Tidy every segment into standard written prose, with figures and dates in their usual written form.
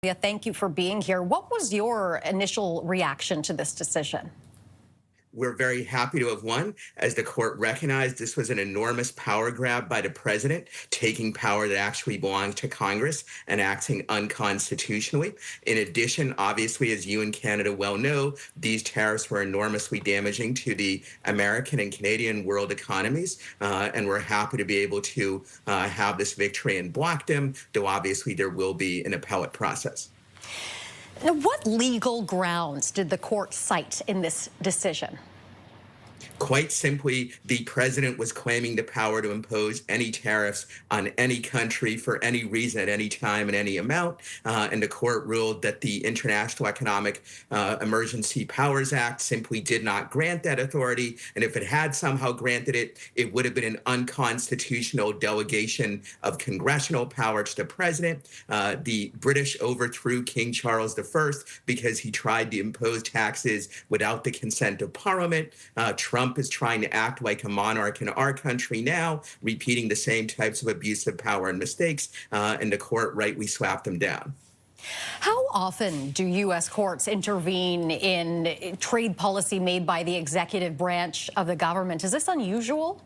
Yeah, thank you for being here. What was your initial reaction to this decision? We're very happy to have won. As the court recognized, this was an enormous power grab by the president, taking power that actually belongs to Congress and acting unconstitutionally. In addition, obviously, as you and Canada well know, these tariffs were enormously damaging to the American and Canadian world economies. And we're happy to be able to have this victory and block them, though obviously there will be an appellate process. Now, what legal grounds did the court cite in this decision? Quite simply, the president was claiming the power to impose any tariffs on any country for any reason at any time and any amount. And the court ruled that the International Economic Emergency Powers Act simply did not grant that authority. And if it had somehow granted it, it would have been an unconstitutional delegation of congressional power to the president. The British overthrew King Charles I because he tried to impose taxes without the consent of Parliament. Trump is trying to act like a monarch in our country now, repeating the same types of abuse of power and mistakes, and the court rightly slapped them down. How often do U.S. courts intervene in trade policy made by the executive branch of the government? Is this unusual?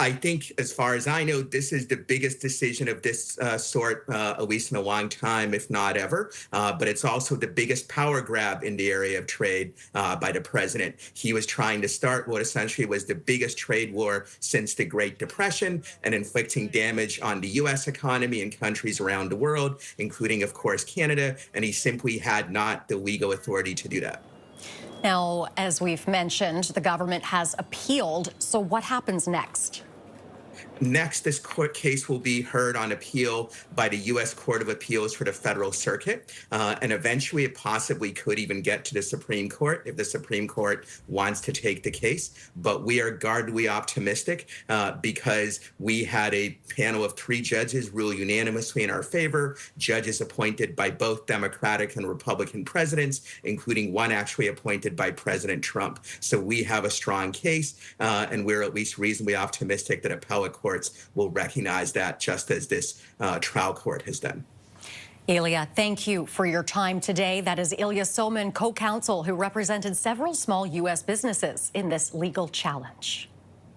I think, as far as I know, this is the biggest decision of this sort, at least in a long time, if not ever. But it's also the biggest power grab in the area of trade by the president. He was trying to start what essentially was the biggest trade war since the Great Depression and inflicting damage on the U.S. economy and countries around the world, including, of course, Canada. And he simply had not the legal authority to do that. Now, as we've mentioned, the government has appealed. So what happens next? Next, this court case will be heard on appeal by the U.S. Court of Appeals for the Federal Circuit, and eventually it possibly could even get to the Supreme Court if the Supreme Court wants to take the case. But we are guardedly optimistic because we had a panel of 3 judges rule unanimously in our favor, judges appointed by both Democratic and Republican presidents, including one actually appointed by President Trump. So we have a strong case, and we're at least reasonably optimistic that appellate courts will recognize that, just as this trial court has done. Ilya, thank you for your time today. That is Ilya Somin, co-counsel, who represented several small U.S. businesses in this legal challenge.